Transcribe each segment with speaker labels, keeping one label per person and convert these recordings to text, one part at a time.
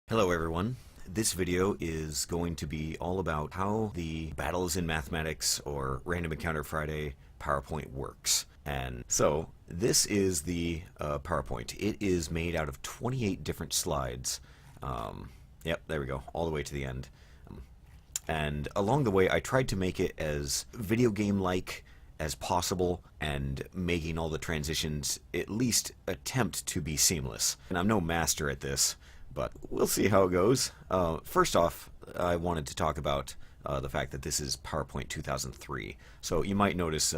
Speaker 1: Hello everyone. This video is going to be all about how the Battles in Mathematics or Random Encounter Friday PowerPoint works. And so this is the PowerPoint. It is made out of 28 different slides. Yep, there we go, all the way to the end. And along the way I tried to make it as video game-like as possible and making all the transitions at least attempt to be seamless. And I'm no master at this, but we'll see how it goes. First off, I wanted to talk about the fact that this is PowerPoint 2003. So you might notice,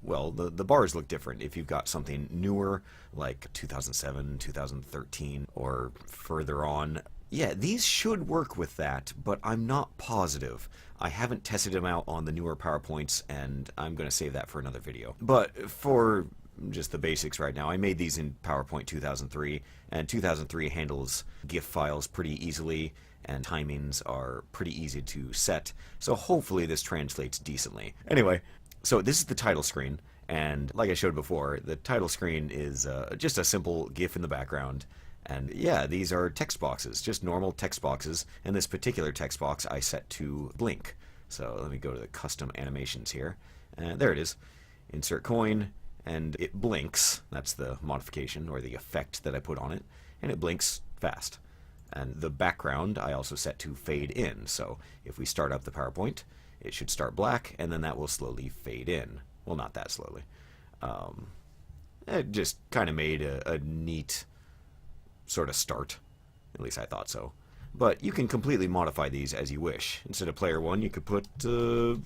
Speaker 1: well, the bars look different. If you've got something newer, like 2007, 2013, or further on, yeah, these should work with that, but I'm not positive. I haven't tested them out on the newer PowerPoints, and I'm going to save that for another video. But for just the basics right now, I made these in PowerPoint 2003, and 2003 handles GIF files pretty easily, and timings are pretty easy to set, so hopefully this translates decently. Anyway, so this is the title screen, and like I showed before, the title screen is just a simple GIF in the background. And yeah, these are text boxes, just normal text boxes, and this particular text box I set to blink. So let me go to the custom animations here, and there it is. Insert coin, and it blinks. That's the modification or the effect that I put on it, and it blinks fast. And the background I also set to fade in, so if we start up the PowerPoint, it should start black, and then that will slowly fade in. Well, not that slowly. It just kind of made a neat sort of start. At least I thought so. But you can completely modify these as you wish. Instead of player 1, you could put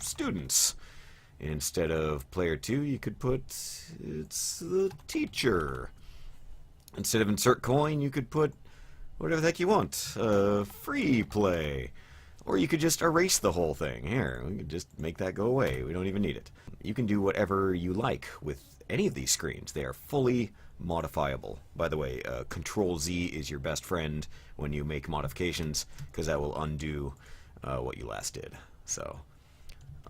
Speaker 1: students. Instead of player 2, you could put it's the teacher. Instead of insert coin, you could put whatever the heck you want. Free play. Or you could just erase the whole thing. Here, we could just make that go away. We don't even need it. You can do whatever you like with any of these screens. They are fully modifiable. By the way, Control Z is your best friend when you make modifications, because that will undo what you last did. So,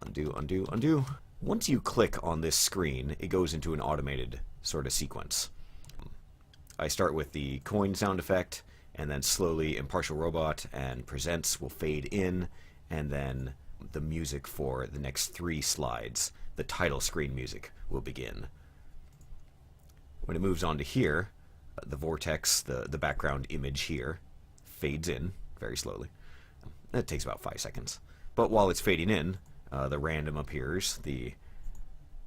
Speaker 1: undo, undo, undo. Once you click on this screen, it goes into an automated sort of sequence. I start with the coin sound effect, and then slowly Impartial Robot and Presents will fade in, and then the music for the next 3 slides, the title screen music, will begin. When it moves on to here, the vortex, the background image here, fades in very slowly. That takes about 5 seconds. But while it's fading in, the random appears, the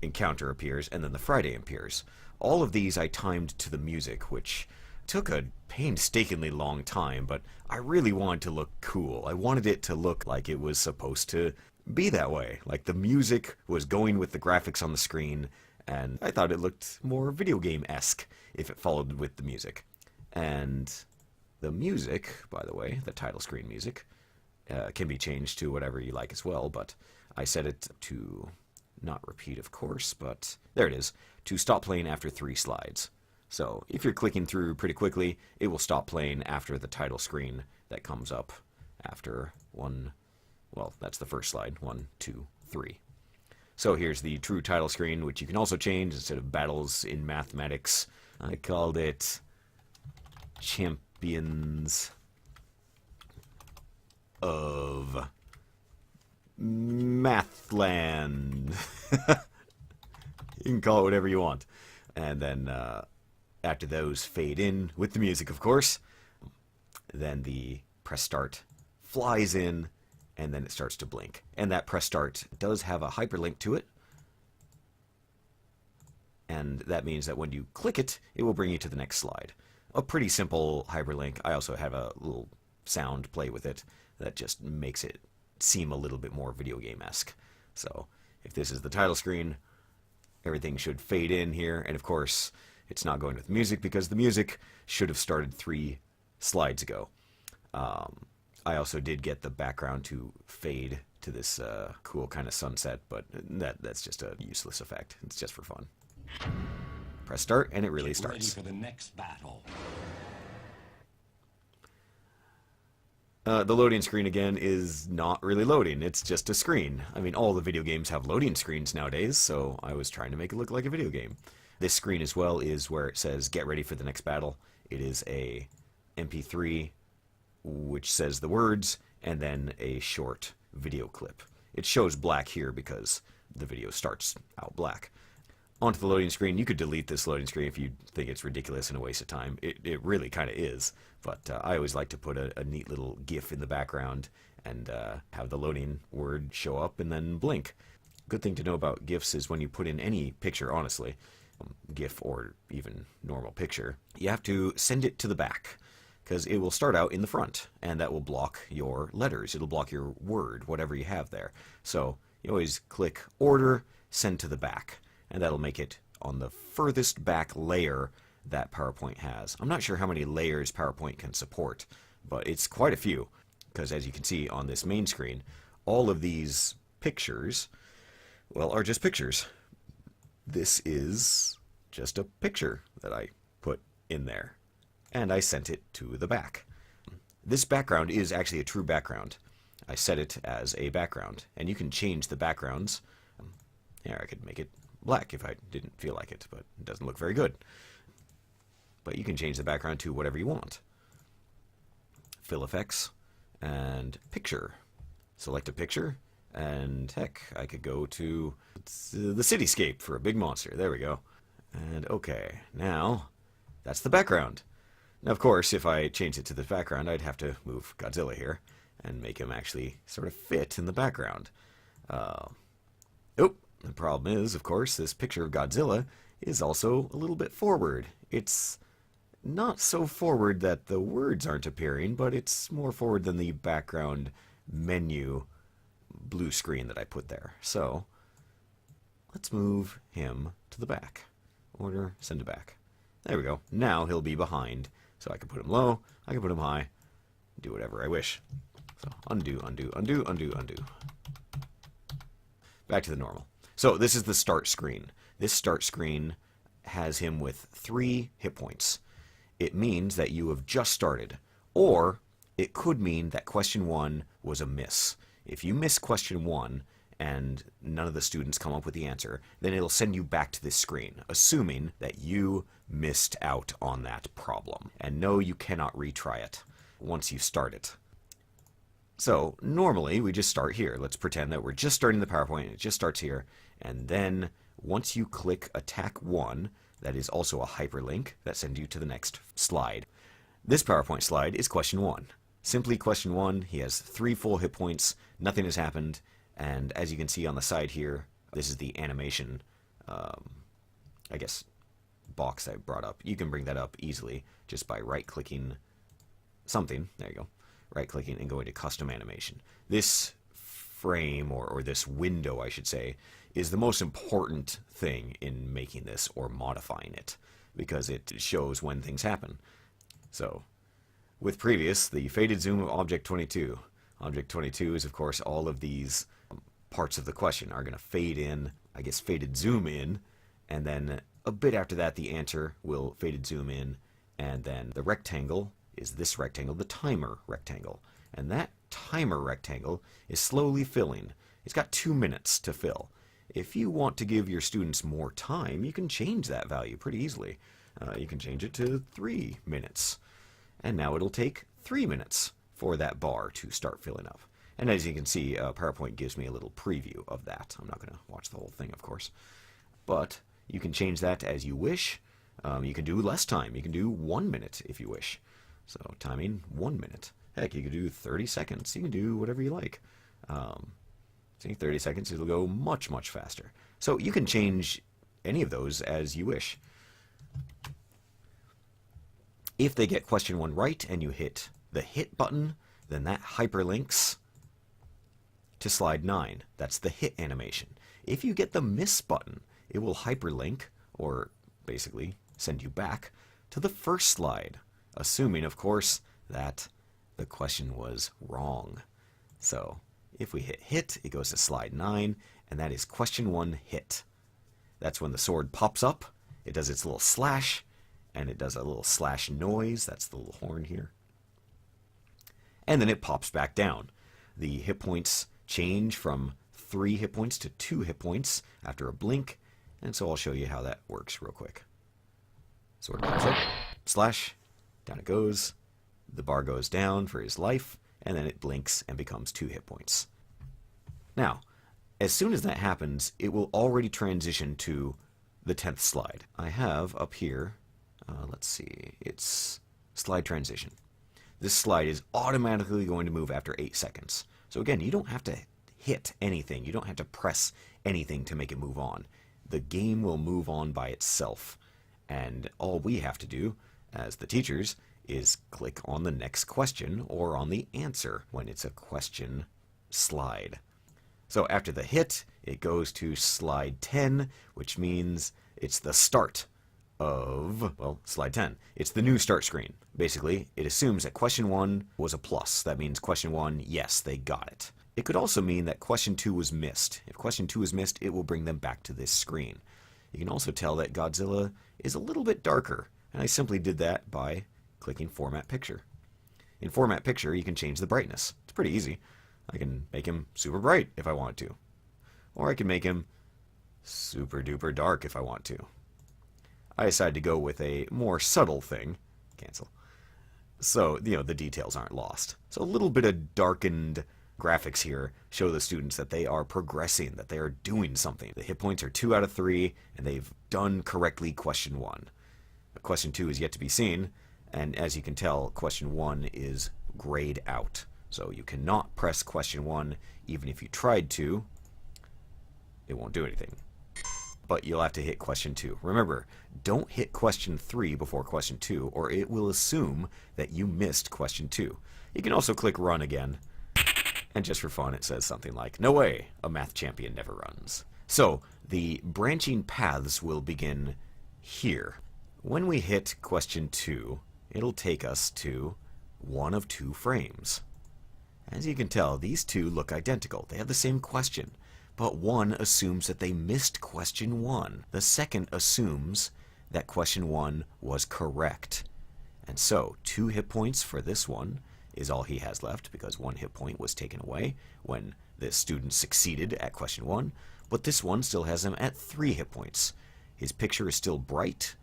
Speaker 1: encounter appears, and then the Friday appears. All of these I timed to the music, which took a painstakingly long time, but I really wanted to look cool. I wanted it to look like it was supposed to be that way. Like the music was going with the graphics on the screen, and I thought it looked more video game-esque if it followed with the music. And the music, by the way, the title screen music, can be changed to whatever you like as well, but I set it to not repeat, of course, but there it is, to stop playing after 3 slides. So if you're clicking through pretty quickly, it will stop playing after the title screen that comes up after one, well, that's the first slide, 1, 2, 3. So here's the true title screen, which you can also change. Instead of Battles in Mathematics, I called it Champions of Mathland. You can call it whatever you want. And then after those fade in with the music, of course, then the press start flies in, and then it starts to blink. And that press start does have a hyperlink to it, and that means that when you click it, it will bring you to the next slide. A pretty simple hyperlink. I also have a little sound play with it that just makes it seem a little bit more video game-esque. So if this is the title screen, everything should fade in here, and of course it's not going with music because the music should have started 3 slides ago. I also did get the background to fade to this cool kind of sunset, but that's just a useless effect. It's just for fun. Press start, and it really starts.
Speaker 2: Ready for the next battle.
Speaker 1: The loading screen, again, is not really loading. It's just a screen. I mean, all the video games have loading screens nowadays, so I was trying to make it look like a video game. This screen as well is where it says, get ready for the next battle. It is a MP3 which says the words, and then a short video clip. It shows black here because the video starts out black. Onto the loading screen. You could delete this loading screen if you think it's ridiculous and a waste of time. It really kind of is, but I always like to put a neat little GIF in the background and have the loading word show up and then blink. Good thing to know about GIFs is when you put in any picture, honestly, GIF or even normal picture, you have to send it to the back, because it will start out in the front, and that will block your letters. It'll block your word, whatever you have there. So you always click Order, Send to the Back, and that'll make it on the furthest back layer that PowerPoint has. I'm not sure how many layers PowerPoint can support, but it's quite a few, because as you can see on this main screen, all of these pictures, well, are just pictures. This is just a picture that I put in there, and I sent it to the back. This background is actually a true background. I set it as a background, and you can change the backgrounds. Here, I could make it black if I didn't feel like it, but it doesn't look very good. But you can change the background to whatever you want. Fill effects and picture. Select a picture, and heck, I could go to the cityscape for a big monster. There we go. And okay, now that's the background. Now, of course, if I change it to the background, I'd have to move Godzilla here and make him actually sort of fit in the background. The problem is, of course, this picture of Godzilla is also a little bit forward. It's not so forward that the words aren't appearing, but it's more forward than the background menu blue screen that I put there. So let's move him to the back. Order, send to back. There we go. Now he'll be behind. So I can put him low, I can put him high, do whatever I wish. So undo, undo, undo, undo, undo. Back to the normal. So this is the start screen. This start screen has him with 3 hit points. It means that you have just started, or it could mean that question 1 was a miss. If you miss question 1 and none of the students come up with the answer, then it'll send you back to this screen, assuming that you missed out on that problem. And no, you cannot retry it once you start it. So normally we just start here. Let's pretend that we're just starting the PowerPoint. It just starts here. And then once you click Attack 1, that is also a hyperlink that sends you to the next slide. This PowerPoint slide is question 1. Simply question 1. He has 3 full hit points. Nothing has happened. And as you can see on the side here, this is the animation, I guess, box I brought up. You can bring that up easily just by right-clicking something. There you go. Right-clicking and going to Custom Animation. This frame, or this window, I should say, is the most important thing in making this or modifying it, because it shows when things happen. So, with previous, the faded zoom of Object 22. Object 22 is, of course, all of these parts of the question are going to fade in, I guess faded zoom in, and then a bit after that the answer will faded zoom in, and then the rectangle is this rectangle, the timer rectangle. And that timer rectangle is slowly filling. It's got 2 minutes to fill. If you want to give your students more time, you can change that value pretty easily. You can change it to 3 minutes. And now it'll take 3 minutes for that bar to start filling up. And as you can see, PowerPoint gives me a little preview of that. I'm not going to watch the whole thing, of course. But you can change that as you wish. You can do less time. You can do 1 minute if you wish. So timing 1 minute. Heck, you can do 30 seconds. You can do whatever you like. See, 30 seconds, it'll go much, much faster. So you can change any of those as you wish. If they get question 1 right and you hit the hit button, then that hyperlinks to slide 9. That's the hit animation. If you get the miss button, it will hyperlink, or basically send you back to the first slide, assuming, of course, that the question was wrong. So if we hit hit, it goes to slide 9, and that is question 1 hit. That's when the sword pops up, it does its little slash, and it does a little slash noise. That's the little horn here. And then it pops back down. The hit points change from 3 hit points to 2 hit points after a blink, and so I'll show you how that works real quick. Sword pops up, slash, down it goes, The bar goes down for his life, and then it blinks and becomes 2 hit points. Now, as soon as that happens, it will already transition to the 10th slide. I have up here, let's see, it's slide transition. This slide is automatically going to move after 8 seconds. So again, you don't have to hit anything. You don't have to press anything to make it move on. The game will move on by itself. And all we have to do, as the teachers, is click on the next question or on the answer when it's a question slide. So after the hit, it goes to slide 10, which means it's the start of, well, slide 10. It's the new start screen. Basically, it assumes that question 1 was a plus. That means question 1, yes, they got it. It could also mean that question 2 was missed. If question 2 is missed, it will bring them back to this screen. You can also tell that Godzilla is a little bit darker, and I simply did that by clicking Format Picture. In Format Picture, you can change the brightness. It's pretty easy. I can make him super bright if I want to. Or I can make him super duper dark if I want to. I decided to go with a more subtle thing. Cancel. So, the details aren't lost. So a little bit of darkened graphics here show the students that they are progressing, that they are doing something. The hit points are 2 out of 3, and they've done correctly question 1. But question 2 is yet to be seen, and as you can tell, question 1 is grayed out. So you cannot press question 1, even if you tried to. It won't do anything. But you'll have to hit question 2. Remember, don't hit question 3 before question 2, or it will assume that you missed question 2. You can also click run again, and just for fun it says something like, "No way, a math champion never runs." So the branching paths will begin here. When we hit question 2, it'll take us to one of 2 frames. As you can tell, these two look identical. They have the same question. But one assumes that they missed question 1. The second assumes that question 1 was correct. And so, 2 hit points for this one is all he has left, because 1 hit point was taken away when the student succeeded at question 1. But this one still has him at 3 hit points. His picture is still bright,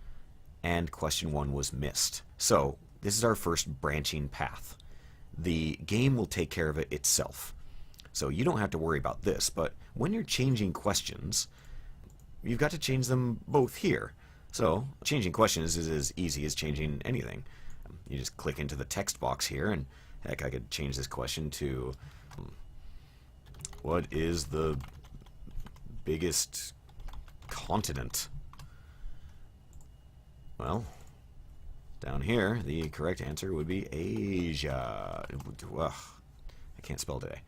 Speaker 1: and question 1 was missed. So, this is our first branching path. The game will take care of it itself. So you don't have to worry about this, but when you're changing questions, you've got to change them both here. So changing questions is as easy as changing anything. You just click into the text box here, and heck, I could change this question to, what is the biggest continent? Well, down here, the correct answer would be Asia. Ugh, I can't spell today.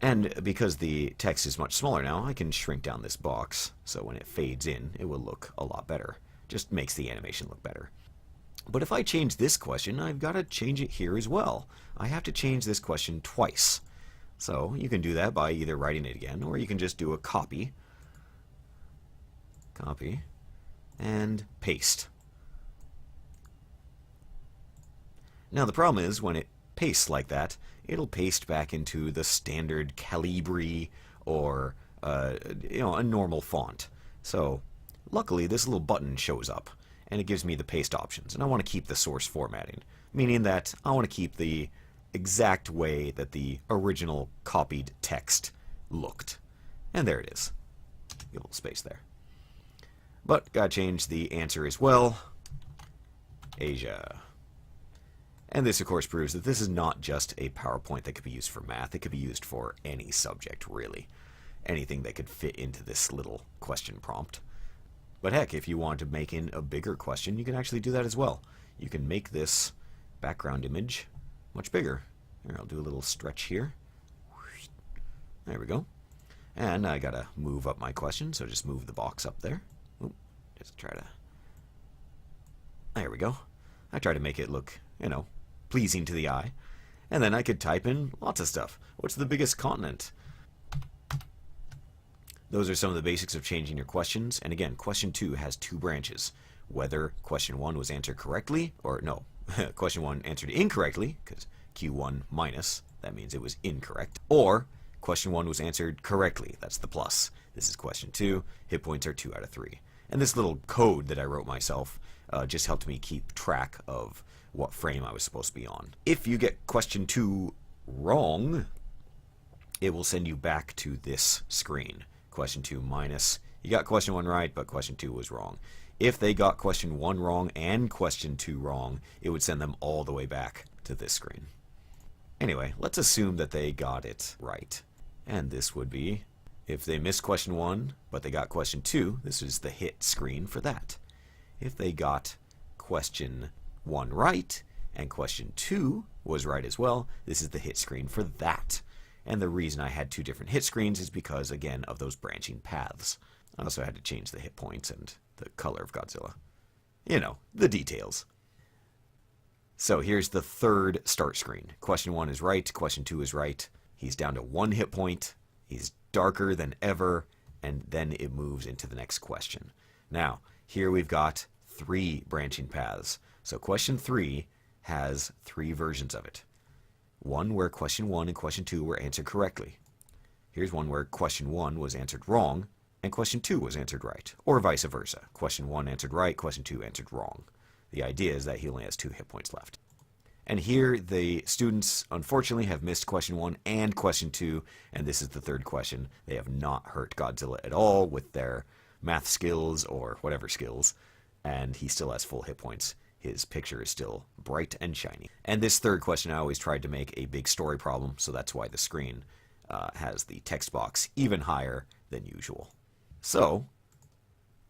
Speaker 1: And because the text is much smaller now, I can shrink down this box, so when it fades in, it will look a lot better. Just makes the animation look better. But if I change this question, I've got to change it here as well. I have to change this question twice. So you can do that by either writing it again, or you can just do a copy, and paste. Now the problem is, when it pastes like that, it'll paste back into the standard Calibri or a normal font. So luckily this little button shows up and it gives me the paste options, and I want to keep the source formatting, meaning that I want to keep the exact way that the original copied text looked. And there it is. A little space there. But gotta change the answer as well. Asia. And this, of course, proves that this is not just a PowerPoint that could be used for math. It could be used for any subject, really. Anything that could fit into this little question prompt. But heck, if you want to make in a bigger question, you can actually do that as well. You can make this background image much bigger. Here, I'll do a little stretch here. There we go. And I gotta move up my question, so just move the box up there. Oop, just try to... There we go. I try to make it look, pleasing to the eye. And then I could type in lots of stuff. What's the biggest continent? Those are some of the basics of changing your questions. And again, question 2 has 2 branches. Whether question 1 was answered correctly, or no, question 1 answered incorrectly, because Q1 minus, that means it was incorrect. Or question 1 was answered correctly, that's the plus. This is question 2, hit points are 2 out of 3. And this little code that I wrote myself just helped me keep track of what frame I was supposed to be on. If you get question 2 wrong, it will send you back to this screen. Question 2 minus. You got question 1 right, but question 2 was wrong. If they got question 1 wrong and question 2 wrong, it would send them all the way back to this screen. Anyway, let's assume that they got it right. And this would be, if they missed question 1, but they got question 2, this is the hit screen for that. If they got question 1 right, and question 2 was right as well, this is the hit screen for that. And the reason I had 2 different hit screens is because, again, of those branching paths. I also had to change the hit points and the color of Godzilla. You know, the details. So here's the third start screen. Question 1 is right, question 2 is right. He's down to 1 hit point. He's darker than ever, and then it moves into the next question. Now, here we've got 3 branching paths. So question 3 has 3 versions of it. One where question 1 and question 2 were answered correctly. Here's one where question 1 was answered wrong, and question 2 was answered right, or vice versa. Question 1 answered right, question 2 answered wrong. The idea is that he only has 2 hit points left. And here the students unfortunately have missed question 1 and question 2, and this is the third question. They have not hurt Godzilla at all with their math skills or whatever skills, and he still has full hit points. His picture is still bright and shiny. And this third question I always tried to make a big story problem, so that's why the screen has the text box even higher than usual. So,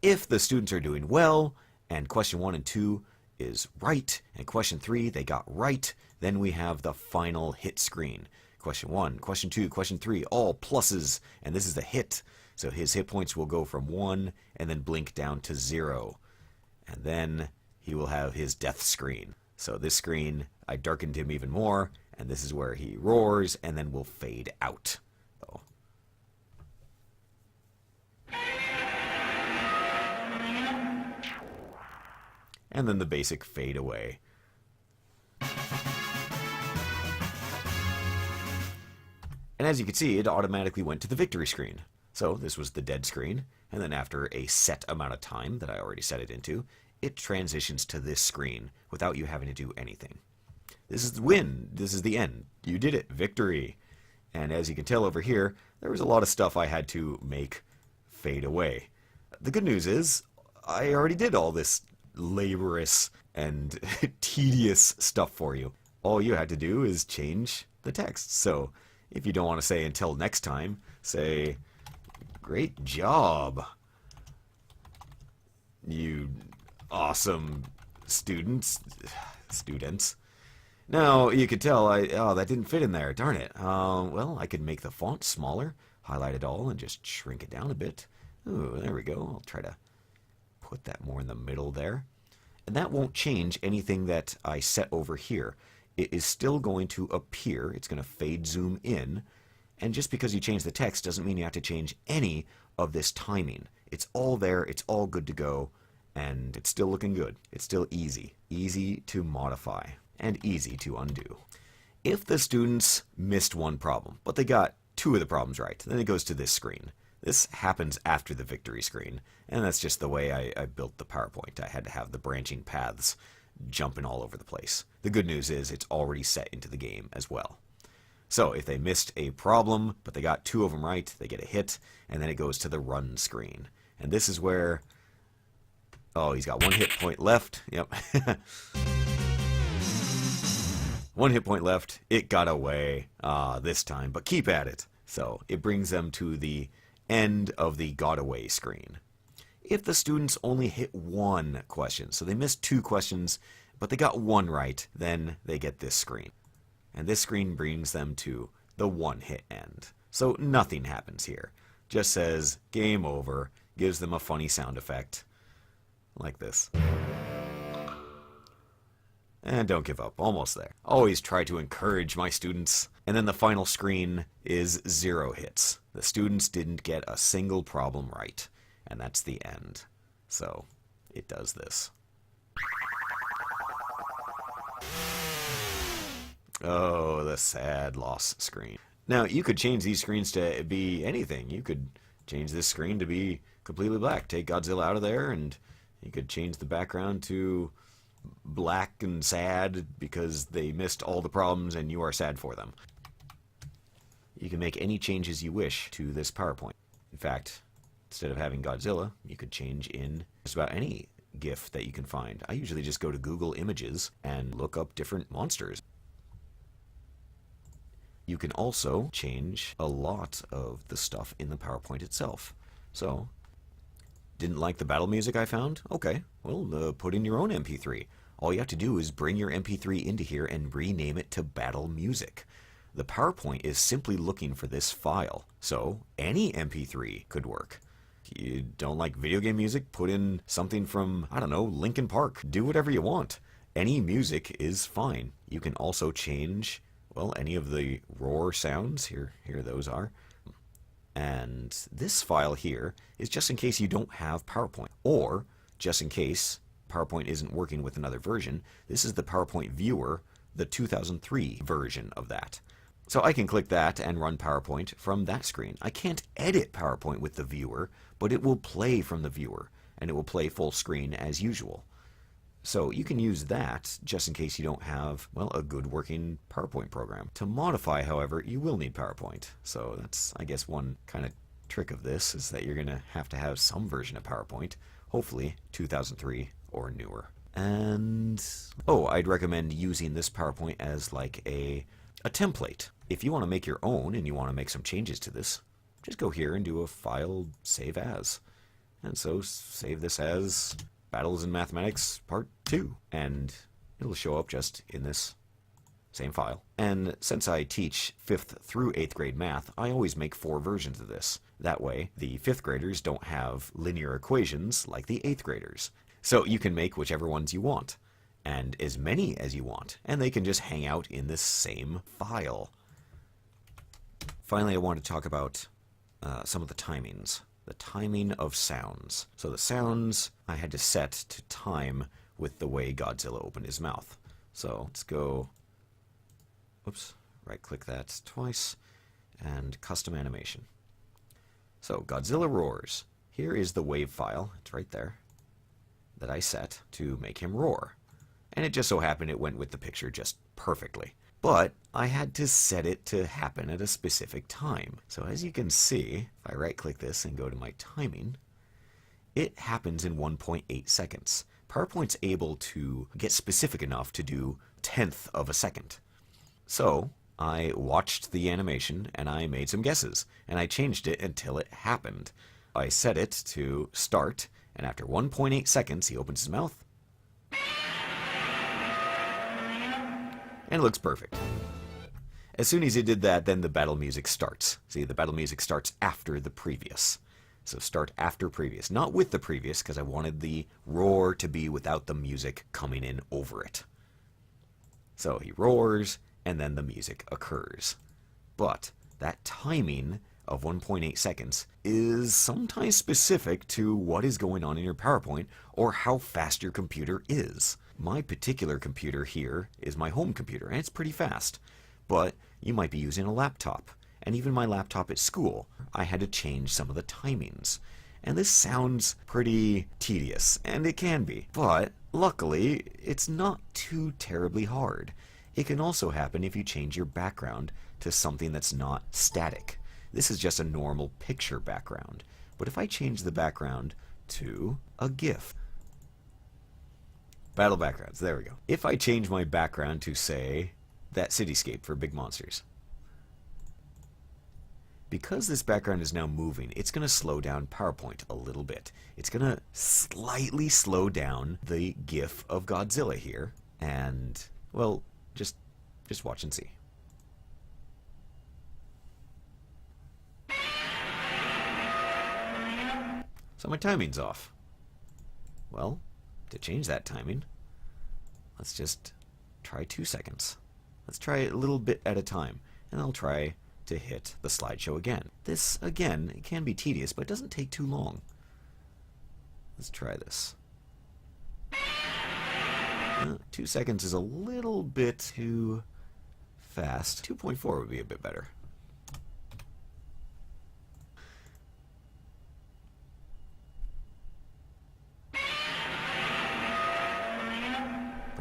Speaker 1: if the students are doing well, and question 1 and 2 is right, and question 3 they got right, then we have the final hit screen. Question 1, question 2, question 3, all pluses, and this is the hit. So his hit points will go from 1 and then blink down to 0. And then he will have his death screen. So this screen, I darkened him even more, and this is where he roars and then will fade out. So. And then the basic fade away. And as you can see, it automatically went to the victory screen. So this was the dead screen, and then after a set amount of time that I already set it into, it transitions to this screen without you having to do anything. This is the win. This is the end. You did it. Victory. And as you can tell over here, there was a lot of stuff I had to make fade away. The good news is, I already did all this laborious and tedious stuff for you. All you had to do is change the text. So if you don't want to say until next time, say, great job, you awesome students. Now, you could tell, that didn't fit in there, darn it. Well, I could make the font smaller, highlight it all, and just shrink it down a bit. Ooh, there we go. I'll try to put that more in the middle there. And that won't change anything that I set over here. It is still going to appear. It's going to fade zoom in. And just because you change the text doesn't mean you have to change any of this timing. It's all there. It's all good to go. And it's still looking good. It's still easy. Easy to modify. And easy to undo. If the students missed one problem, but they got 2 of the problems right, then it goes to this screen. This happens after the victory screen, and that's just the way I built the PowerPoint. I had to have the branching paths jumping all over the place. The good news is it's already set into the game as well. So if they missed a problem, but they got 2 of them right, they get a hit, and then it goes to the run screen. And this is where, oh, he's got 1 hit point left. Yep. 1 hit point left. It got away this time, but keep at it. So it brings them to the end of the got away screen. If the students only hit 1 question, so they missed 2 questions, but they got 1 right, then they get this screen. And this screen brings them to the 1 hit end. So nothing happens here. Just says game over, gives them a funny sound effect like this. And don't give up, almost there. Always try to encourage my students. And then the final screen is 0 hits. The students didn't get a single problem right. And that's the end. So, it does this. Oh, the sad loss screen. Now, you could change these screens to be anything. You could change this screen to be completely black. Take Godzilla out of there, and you could change the background to black and sad because they missed all the problems and you are sad for them. You can make any changes you wish to this PowerPoint. In fact, instead of having Godzilla, you could change in just about any GIF that you can find. I usually just go to Google Images and look up different monsters. You can also change a lot of the stuff in the PowerPoint itself. So, didn't like the battle music I found? Okay, well, put in your own MP3. All you have to do is bring your MP3 into here and rename it to Battle Music. The PowerPoint is simply looking for this file, so any MP3 could work. You don't like video game music? Put in something from, I don't know, Linkin Park. Do whatever you want. Any music is fine. You can also change, well, any of the roar sounds. Here those are. And this file here is just in case you don't have PowerPoint, or just in case PowerPoint isn't working with another version. This is the PowerPoint viewer, the 2003 version of that. So I can click that and run PowerPoint from that screen. I can't edit PowerPoint with the viewer, but it will play from the viewer, and it will play full screen as usual. So you can use that just in case you don't have, well, a good working PowerPoint program. To modify, however, you will need PowerPoint. So that's, I guess, one kind of trick of this is that you're going to have some version of PowerPoint, hopefully 2003 or newer. And, oh, I'd recommend using this PowerPoint as like a template. If you want to make your own and you want to make some changes to this, just go here and do a file save as. And so save this as Battles in Mathematics Part 2. And it'll show up just in this same file. And since I teach 5th through 8th grade math, I always make 4 versions of this. That way, the 5th graders don't have linear equations like the 8th graders. So you can make whichever ones you want, and as many as you want, and they can just hang out in this same file. Finally, I want to talk about some of the timings. The timing of sounds. So the sounds I had to set to time with the way Godzilla opened his mouth. So let's go, oops, right click that twice, and custom animation. So Godzilla roars. Here is the wave file, it's right there, that I set to make him roar. And it just so happened it went with the picture just perfectly. But I had to set it to happen at a specific time. So as you can see, if I right click this and go to my timing, it happens in 1.8 seconds. PowerPoint's able to get specific enough to do 1/10 of a second. So I watched the animation and I made some guesses, and I changed it until it happened. I set it to start, and after 1.8 seconds he opens his mouth, and it looks perfect. As soon as he did that, then the battle music starts. See, the battle music starts after the previous. So start after previous, not with the previous, because I wanted the roar to be without the music coming in over it. So he roars, and then the music occurs. But that timing of 1.8 seconds is sometimes specific to what is going on in your PowerPoint or how fast your computer is. My particular computer here is my home computer, and it's pretty fast. But you might be using a laptop, and even my laptop at school, I had to change some of the timings. And this sounds pretty tedious, and it can be. But luckily, it's not too terribly hard. It can also happen if you change your background to something that's not static. This is just a normal picture background. But if I change the background to a GIF, battle backgrounds, there we go. If I change my background to, say, that cityscape for big monsters, because this background is now moving, it's going to slow down PowerPoint a little bit. It's going to slightly slow down the GIF of Godzilla here, and, well, just watch and see. So my timing's off. Well, to change that timing, let's just try 2 seconds. Let's try it a little bit at a time, and I'll try to hit the slideshow again. This, again, it can be tedious, but it doesn't take too long. Let's try this. 2 seconds is a little bit too fast. 2.4 would be a bit better.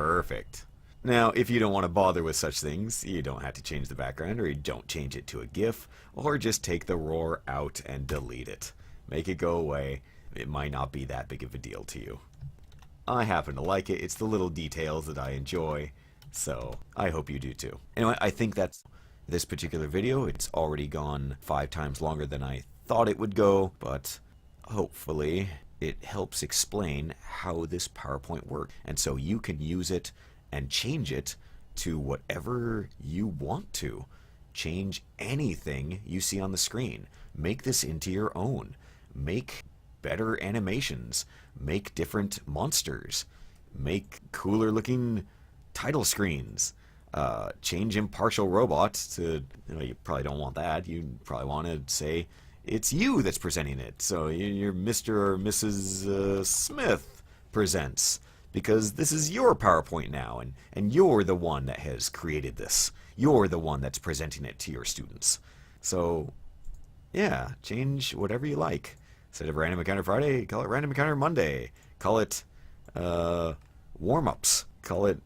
Speaker 1: Perfect. Now, if you don't want to bother with such things, you don't have to change the background, or you don't change it to a GIF, or just take the roar out and delete it. Make it go away. It might not be that big of a deal to you. I happen to like it. It's the little details that I enjoy, so I hope you do too. Anyway, I think that's this particular video. It's already gone 5 times longer than I thought it would go, but hopefully it helps explain how this PowerPoint works, and so you can use it and change it to whatever you want to. Change anything you see on the screen. Make this into your own. Make better animations. Make different monsters. Make cooler looking title screens. Change impartial robot to, you probably don't want that. You probably want to say it's you that's presenting it. So you're Mr. or Mrs. Smith presents, because this is your PowerPoint now, and you're the one that has created this. You're the one that's presenting it to your students. So, yeah, change whatever you like. Instead of Random Encounter Friday, call it Random Encounter Monday. Call it warm-ups. Call it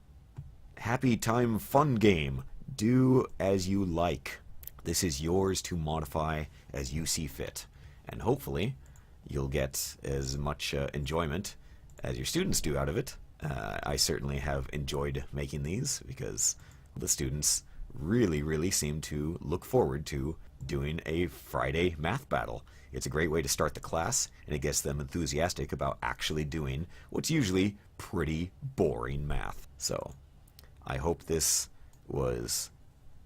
Speaker 1: Happy Time Fun Game. Do as you like. This is yours to modify as you see fit. And hopefully, you'll get as much enjoyment as your students do out of it. I certainly have enjoyed making these because the students really seem to look forward to doing a Friday math battle. It's a great way to start the class, and it gets them enthusiastic about actually doing what's usually pretty boring math. So I hope this was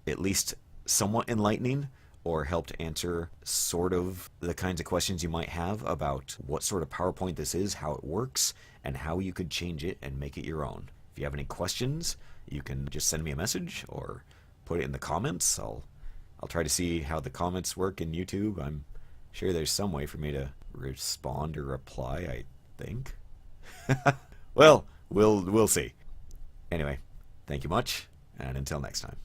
Speaker 1: at least somewhat enlightening, or helped answer sort of the kinds of questions you might have about what sort of PowerPoint this is, how it works, and how you could change it and make it your own. If you have any questions, you can just send me a message or put it in the comments. I'll try to see how the comments work in YouTube. I'm sure there's some way for me to respond or reply, I think. Well, we'll see. Anyway, thank you much, and until next time.